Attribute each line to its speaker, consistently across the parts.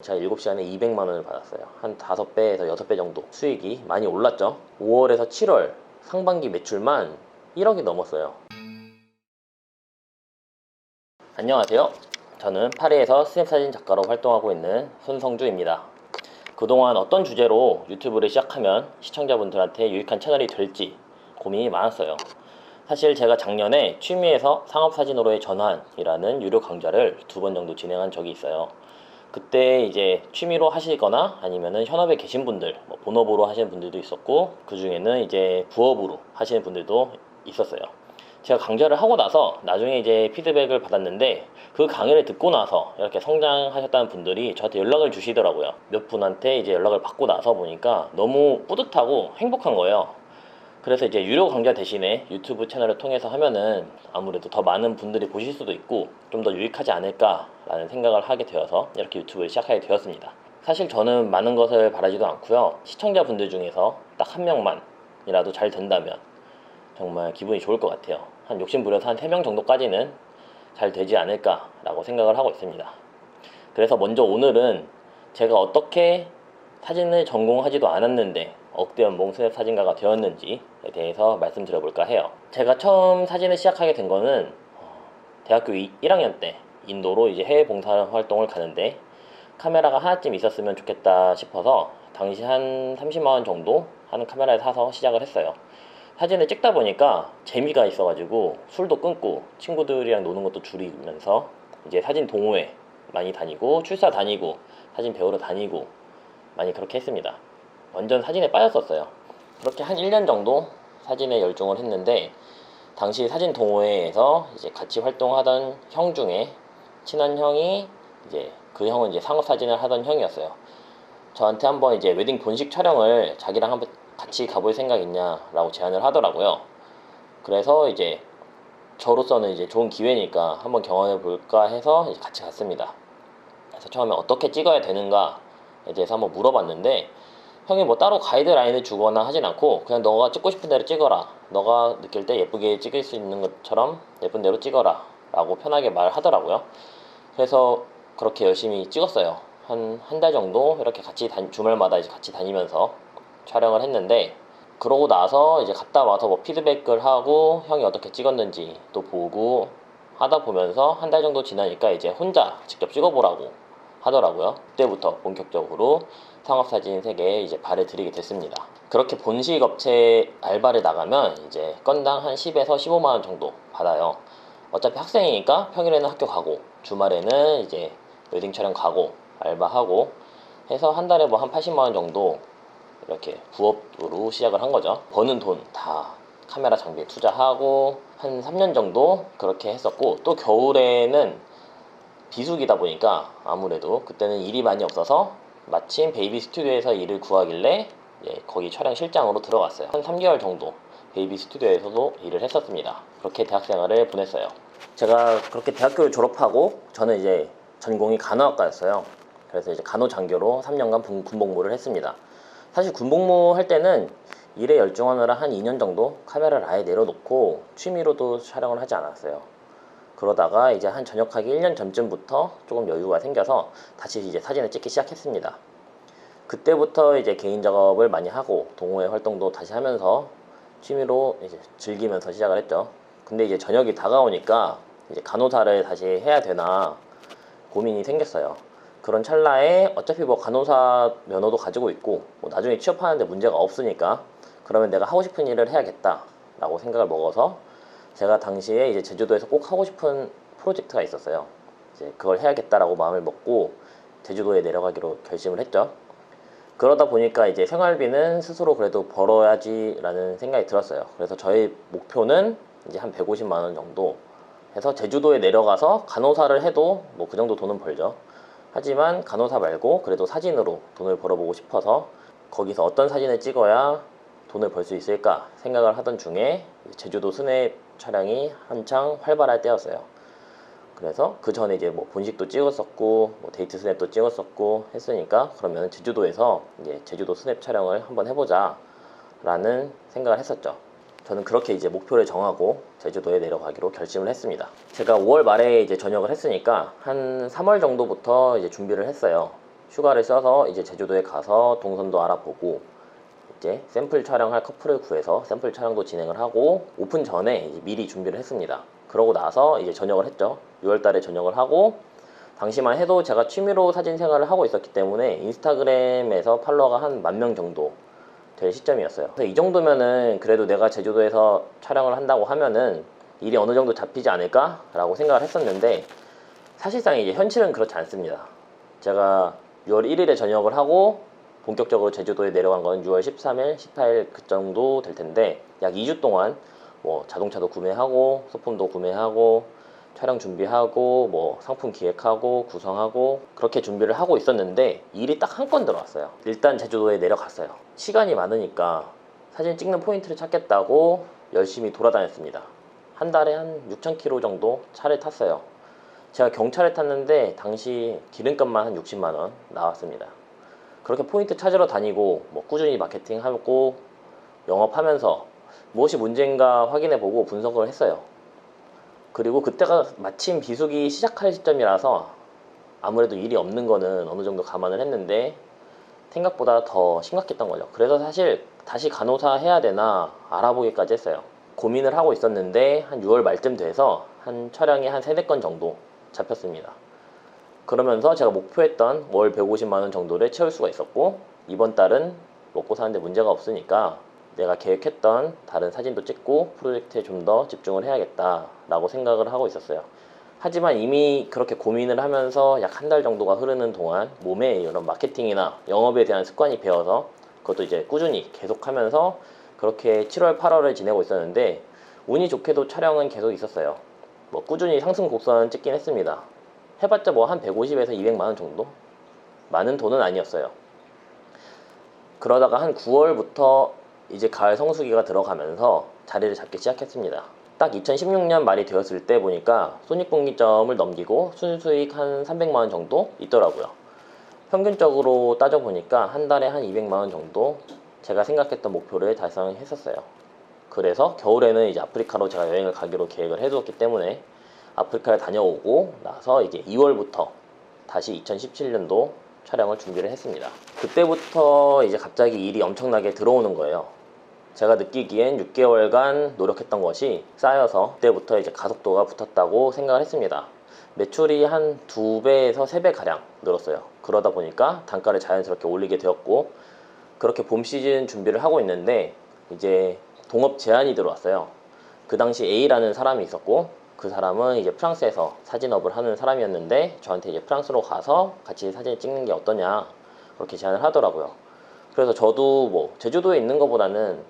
Speaker 1: 제가 7시간에 200만 원을 받았어요. 한 5배에서 6배 정도 수익이 많이 올랐죠. 5월에서 7월 상반기 매출만 1억이 넘었어요. 안녕하세요. 저는 파리에서 스냅사진 작가로 활동하고 있는 손성주입니다. 그동안 어떤 주제로 유튜브를 시작하면 시청자분들한테 유익한 채널이 될지 고민이 많았어요. 사실 제가 작년에 취미에서 상업사진으로의 전환이라는 유료 강좌를 2번 정도 진행한 적이 있어요. 그때 이제 취미로 하시거나 아니면은 현업에 계신 분들, 본업으로 하시는 분들도 있었고, 그 중에는 이제 부업으로 하시는 분들도 있었어요. 제가 강좌를 하고 나서 나중에 이제 피드백을 받았는데, 그 강의를 듣고 나서 이렇게 성장하셨다는 분들이 저한테 연락을 주시더라고요. 몇 분한테 이제 연락을 받고 나서 보니까 너무 뿌듯하고 행복한 거예요. 그래서 이제 유료 강좌 대신에 유튜브 채널을 통해서 하면은 아무래도 더 많은 분들이 보실 수도 있고 좀 더 유익하지 않을까라는 생각을 하게 되어서 이렇게 유튜브를 시작하게 되었습니다. 사실 저는 많은 것을 바라지도 않고요. 시청자분들 중에서 딱 한 명만이라도 잘 된다면 정말 기분이 좋을 것 같아요. 한 욕심 부려서 한 3명 정도까지는 잘 되지 않을까라고 생각을 하고 있습니다. 그래서 먼저 오늘은 제가 어떻게 사진을 전공하지도 않았는데 억대 연봉 스냅 사진가가 되었는지에 대해서 말씀드려볼까 해요. 제가 처음 사진을 시작하게 된 거는 대학교 1학년 때 인도로 이제 해외 봉사 활동을 가는데 카메라가 하나쯤 있었으면 좋겠다 싶어서 당시 한 30만 원 정도 하는 카메라를 사서 시작을 했어요. 사진을 찍다 보니까 재미가 있어가지고 술도 끊고 친구들이랑 노는 것도 줄이면서 이제 사진 동호회 많이 다니고 출사 다니고 사진 배우러 다니고 많이 그렇게 했습니다. 완전 사진에 빠졌었어요. 그렇게 한 1년 정도 사진에 열중을 했는데 당시 사진 동호회에서 이제 같이 활동하던 형 중에 친한 형이 이제 그 형은 이제 상업 사진을 하던 형이었어요. 저한테 한번 이제 웨딩 본식 촬영을 자기랑 한번 같이 가볼 생각 있냐라고 제안을 하더라고요. 그래서 이제 저로서는 이제 좋은 기회니까 한번 경험해 볼까 해서 이제 같이 갔습니다. 그래서 처음에 어떻게 찍어야 되는가에 대해서 한번 물어봤는데 형이 뭐 따로 가이드라인을 주거나 하진 않고 그냥 너가 찍고 싶은 대로 찍어라, 너가 느낄 때 예쁘게 찍을 수 있는 것처럼 예쁜 대로 찍어라 라고 편하게 말하더라고요. 그래서 그렇게 열심히 찍었어요. 한 달 정도 이렇게 같이 주말마다 이제 같이 다니면서 촬영을 했는데, 그러고 나서 이제 갔다 와서 뭐 피드백을 하고 형이 어떻게 찍었는지 또 보고 하다 보면서 한 달 정도 지나니까 이제 혼자 직접 찍어보라고 하더라고요. 그때부터 본격적으로 상업사진 세계에 이제 발을 들이게 됐습니다. 그렇게 본식 업체 알바를 나가면 이제 건당 한 10에서 15만 원 정도 받아요. 어차피 학생이니까 평일에는 학교 가고 주말에는 이제 웨딩 촬영 가고 알바하고 해서 한 달에 뭐 한 80만 원 정도 이렇게 부업으로 시작을 한 거죠. 버는 돈 다 카메라 장비에 투자하고 한 3년 정도 그렇게 했었고, 또 겨울에는 비수기다 보니까 아무래도 그때는 일이 많이 없어서 마침 베이비 스튜디오에서 일을 구하길래 거기 촬영 실장으로 들어갔어요. 한 3개월 정도 베이비 스튜디오에서도 일을 했었습니다. 그렇게 대학 생활을 보냈어요. 제가 그렇게 대학교를 졸업하고 저는 이제 전공이 간호학과였어요. 그래서 이제 간호장교로 3년간 군복무를 했습니다. 사실 군복무 할 때는 일에 열중하느라 한 2년 정도 카메라를 아예 내려놓고 취미로도 촬영을 하지 않았어요. 그러다가 이제 한 전역하기 1년 전쯤부터 조금 여유가 생겨서 다시 이제 사진을 찍기 시작했습니다. 그때부터 이제 개인 작업을 많이 하고 동호회 활동도 다시 하면서 취미로 이제 즐기면서 시작을 했죠. 근데 이제 저녁이 다가오니까 이제 간호사를 다시 해야 되나 고민이 생겼어요. 그런 찰나에 어차피 뭐 간호사 면허도 가지고 있고 뭐 나중에 취업하는데 문제가 없으니까 그러면 내가 하고 싶은 일을 해야겠다 라고 생각을 먹어서, 제가 당시에 이제 제주도에서 꼭 하고 싶은 프로젝트가 있었어요. 이제 그걸 해야겠다라고 마음을 먹고 제주도에 내려가기로 결심을 했죠. 그러다 보니까 이제 생활비는 스스로 그래도 벌어야지라는 생각이 들었어요. 그래서 저의 목표는 이제 한 150만 원 정도 해서 제주도에 내려가서 간호사를 해도 뭐 그 정도 돈은 벌죠. 하지만 간호사 말고 그래도 사진으로 돈을 벌어보고 싶어서 거기서 어떤 사진을 찍어야 돈을 벌 수 있을까 생각을 하던 중에 제주도 스냅 촬영이 한창 활발할 때였어요. 그래서 그 전에 이제 뭐 본식도 찍었었고 뭐 데이트 스냅도 찍었었고 했으니까 그러면 제주도에서 이제 제주도 스냅 촬영을 한번 해보자 라는 생각을 했었죠. 저는 그렇게 이제 목표를 정하고 제주도에 내려가기로 결심을 했습니다. 제가 5월 말에 이제 전역을 했으니까 한 3월 정도부터 이제 준비를 했어요. 휴가를 써서 이제 제주도에 가서 동선도 알아보고 이제 샘플 촬영할 커플을 구해서 샘플 촬영도 진행을 하고 오픈 전에 이제 미리 준비를 했습니다. 그러고 나서 이제 전역을 했죠. 6월 달에 전역을 하고 당시만 해도 제가 취미로 사진 생활을 하고 있었기 때문에 인스타그램에서 팔로워가 한 10,000명 정도 될 시점이었어요. 그래서 이 정도면은 그래도 내가 제주도에서 촬영을 한다고 하면은 일이 어느 정도 잡히지 않을까? 라고 생각을 했었는데 사실상 이제 현실은 그렇지 않습니다. 제가 6월 1일에 전역을 하고 본격적으로 제주도에 내려간 건 6월 13일, 14일 그 정도 될 텐데 약 2주 동안 뭐 자동차도 구매하고 소품도 구매하고 촬영 준비하고 뭐 상품 기획하고 구성하고 그렇게 준비를 하고 있었는데 일이 딱 한 건 들어왔어요. 일단 제주도에 내려갔어요. 시간이 많으니까 사진 찍는 포인트를 찾겠다고 열심히 돌아다녔습니다. 한 달에 한 6,000km 정도 차를 탔어요. 제가 경차를 탔는데 당시 기름값만 한 60만원 나왔습니다. 그렇게 포인트 찾으러 다니고 뭐 꾸준히 마케팅하고 영업하면서 무엇이 문제인가 확인해보고 분석을 했어요. 그리고 그때가 마침 비수기 시작할 시점이라서 아무래도 일이 없는 거는 어느 정도 감안을 했는데 생각보다 더 심각했던 거죠. 그래서 사실 다시 간호사 해야 되나 알아보기까지 했어요. 고민을 하고 있었는데 한 6월 말쯤 돼서 한 촬영이 한 3, 4건 정도 잡혔습니다. 그러면서 제가 목표했던 월 150만원 정도를 채울 수가 있었고 이번 달은 먹고 사는데 문제가 없으니까 내가 계획했던 다른 사진도 찍고 프로젝트에 좀 더 집중을 해야겠다 라고 생각을 하고 있었어요. 하지만 이미 그렇게 고민을 하면서 약 한 달 정도가 흐르는 동안 몸에 이런 마케팅이나 영업에 대한 습관이 배어서 그것도 이제 꾸준히 계속하면서 그렇게 7월 8월을 지내고 있었는데 운이 좋게도 촬영은 계속 있었어요. 뭐 꾸준히 상승 곡선 찍긴 했습니다. 해봤자 뭐 한 150에서 200만원 정도? 많은 돈은 아니었어요. 그러다가 한 9월부터 이제 가을 성수기가 들어가면서 자리를 잡기 시작했습니다. 딱 2016년 말이 되었을 때 보니까 손익분기점을 넘기고 순수익 한 300만원 정도 있더라고요. 평균적으로 따져보니까 한 달에 한 200만원 정도 제가 생각했던 목표를 달성했었어요. 그래서 겨울에는 이제 아프리카로 제가 여행을 가기로 계획을 해두었기 때문에 아프리카를 다녀오고 나서 이제 2월부터 다시 2017년도 촬영을 준비를 했습니다. 그때부터 이제 갑자기 일이 엄청나게 들어오는 거예요. 제가 느끼기엔 6개월간 노력했던 것이 쌓여서 그때부터 이제 가속도가 붙었다고 생각을 했습니다. 매출이 한 2배에서 3배 가량 늘었어요. 그러다 보니까 단가를 자연스럽게 올리게 되었고 그렇게 봄 시즌 준비를 하고 있는데 이제 동업 제안이 들어왔어요. 그 당시 A라는 사람이 있었고 그 사람은 이제 프랑스에서 사진업을 하는 사람이었는데 저한테 이제 프랑스로 가서 같이 사진을 찍는 게 어떠냐 그렇게 제안을 하더라고요. 그래서 저도 뭐 제주도에 있는 것보다는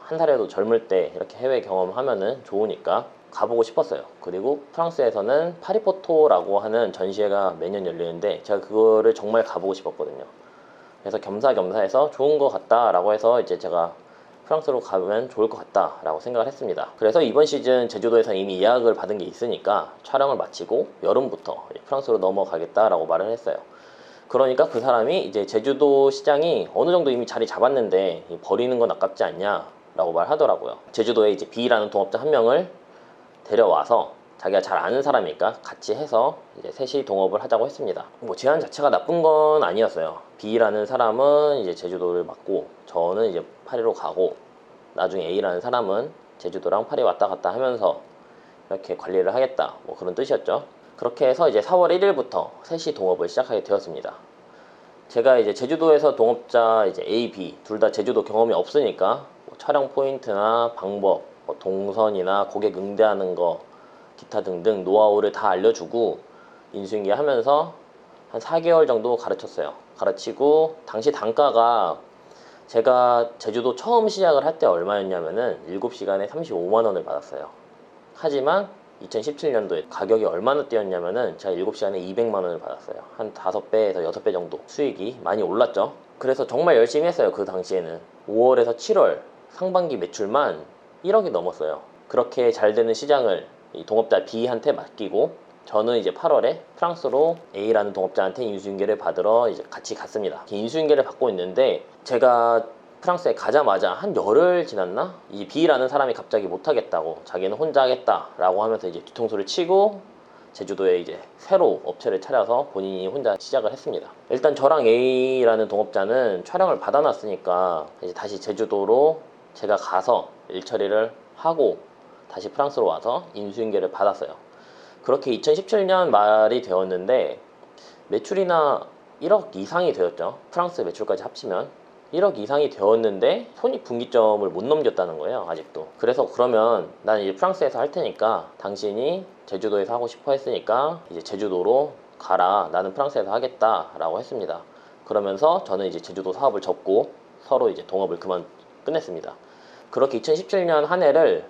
Speaker 1: 한 살이라도 젊을 때 이렇게 해외 경험하면은 좋으니까 가보고 싶었어요. 그리고 프랑스에서는 파리포토라고 하는 전시회가 매년 열리는데 제가 그거를 정말 가보고 싶었거든요. 그래서 겸사겸사해서 좋은 것 같다 라고 해서 이제 제가 프랑스로 가면 좋을 것 같다 라고 생각을 했습니다. 그래서 이번 시즌 제주도에서 이미 예약을 받은 게 있으니까 촬영을 마치고 여름부터 프랑스로 넘어가겠다 라고 말을 했어요. 그러니까 그 사람이 이제 제주도 시장이 어느 정도 이미 자리 잡았는데 버리는 건 아깝지 않냐 라고 말하더라고요. 제주도에 이제 B라는 동업자 한 명을 데려와서 자기가 잘 아는 사람이니까 같이 해서 이제 셋이 동업을 하자고 했습니다. 뭐 제안 자체가 나쁜 건 아니었어요. B라는 사람은 이제 제주도를 맡고 저는 이제 파리로 가고 나중에 A라는 사람은 제주도랑 파리 왔다 갔다 하면서 이렇게 관리를 하겠다 뭐 그런 뜻이었죠. 그렇게 해서 이제 4월 1일부터 셋이 동업을 시작하게 되었습니다. 제가 이제 제주도에서 동업자 이제 A, B 둘 다 제주도 경험이 없으니까 뭐 촬영 포인트나 방법, 뭐 동선이나 고객 응대하는 거 기타 등등 노하우를 다 알려주고 인수인계 하면서 한 4개월 정도 가르쳤어요. 가르치고 당시 단가가 제가 제주도 처음 시작을 할 때 얼마였냐면은 7시간에 35만원을 받았어요. 하지만 2017년도에 가격이 얼마나 뛰었냐면은 제가 7시간에 200만원을 받았어요. 한 5배에서 6배 정도 수익이 많이 올랐죠. 그래서 정말 열심히 했어요. 그 당시에는 5월에서 7월 상반기 매출만 1억이 넘었어요. 그렇게 잘 되는 시장을 이 동업자 B한테 맡기고 저는 이제 8월에 프랑스로 A라는 동업자한테 인수인계를 받으러 이제 같이 갔습니다. 인수인계를 받고 있는데 제가 프랑스에 가자마자 한 열흘 지났나? 이 B라는 사람이 갑자기 못하겠다고 자기는 혼자 하겠다 라고 하면서 이제 뒤통수를 치고 제주도에 이제 새로 업체를 차려서 본인이 혼자 시작을 했습니다. 일단 저랑 A라는 동업자는 촬영을 받아놨으니까 이제 다시 제주도로 제가 가서 일 처리를 하고 다시 프랑스로 와서 인수인계를 받았어요. 그렇게 2017년 말이 되었는데 매출이나 1억 이상이 되었죠. 프랑스 매출까지 합치면 1억 이상이 되었는데 손익분기점을 못 넘겼다는 거예요. 아직도. 그래서 그러면 난 이제 프랑스에서 할 테니까 당신이 제주도에서 하고 싶어 했으니까 이제 제주도로 가라. 나는 프랑스에서 하겠다 라고 했습니다. 그러면서 저는 이제 제주도 사업을 접고 서로 이제 동업을 끝냈습니다. 그렇게 2017년 한 해를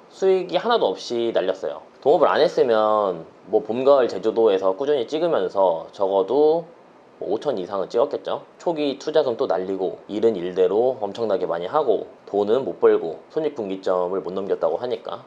Speaker 1: 수익이 하나도 없이 날렸어요. 동업을 안 했으면 뭐 봄, 가을 제주도에서 꾸준히 찍으면서 적어도 5천 이상은 찍었겠죠. 초기 투자금 또 날리고 일은 일대로 엄청나게 많이 하고 돈은 못 벌고 손익분기점을 못 넘겼다고 하니까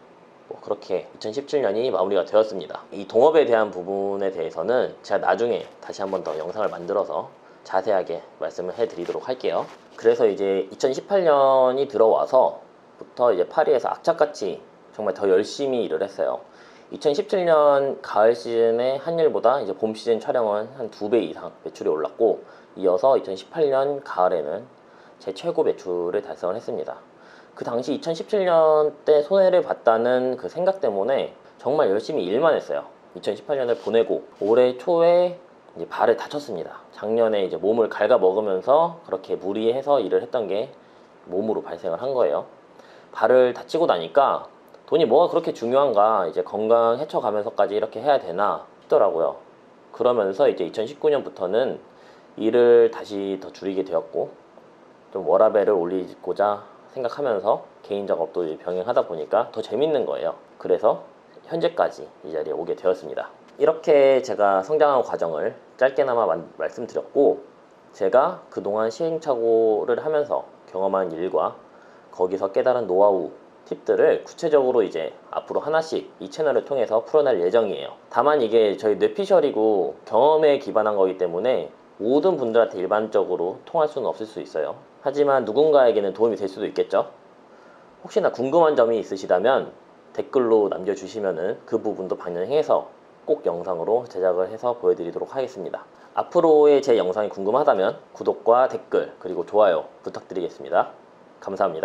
Speaker 1: 뭐 그렇게 2017년이 마무리가 되었습니다. 이 동업에 대한 부분에 대해서는 제가 나중에 다시 한번 더 영상을 만들어서 자세하게 말씀을 해드리도록 할게요. 그래서 이제 2018년이 들어와서부터 이제 파리에서 악착같이 정말 더 열심히 일을 했어요. 2017년 가을 시즌의 한일보다 이제 봄 시즌 촬영은 한 2배 이상 매출이 올랐고, 이어서 2018년 가을에는 제 최고 매출을 달성을 했습니다. 그 당시 2017년 때 손해를 봤다는 그 생각 때문에 정말 열심히 일만 했어요. 2018년을 보내고 올해 초에 이제 발을 다쳤습니다. 작년에 이제 몸을 갉아 먹으면서 그렇게 무리해서 일을 했던 게 몸으로 발생을 한 거예요. 발을 다치고 나니까 돈이 뭐가 그렇게 중요한가, 이제 건강 해쳐가면서까지 이렇게 해야 되나 싶더라고요. 그러면서 이제 2019년부터는 일을 다시 더 줄이게 되었고, 좀 워라밸을 올리고자 생각하면서 개인 작업도 병행하다 보니까 더 재밌는 거예요. 그래서 현재까지 이 자리에 오게 되었습니다. 이렇게 제가 성장한 과정을 짧게나마 말씀드렸고, 제가 그동안 시행착오를 하면서 경험한 일과 거기서 깨달은 노하우, 팁들을 구체적으로 이제 앞으로 하나씩 이 채널을 통해서 풀어낼 예정이에요. 다만 이게 저희 뇌피셜이고 경험에 기반한 거기 때문에 모든 분들한테 일반적으로 통할 수는 없을 수 있어요. 하지만 누군가에게는 도움이 될 수도 있겠죠. 혹시나 궁금한 점이 있으시다면 댓글로 남겨주시면은 그 부분도 반영해서 꼭 영상으로 제작을 해서 보여드리도록 하겠습니다. 앞으로의 제 영상이 궁금하다면 구독과 댓글 그리고 좋아요 부탁드리겠습니다. 감사합니다.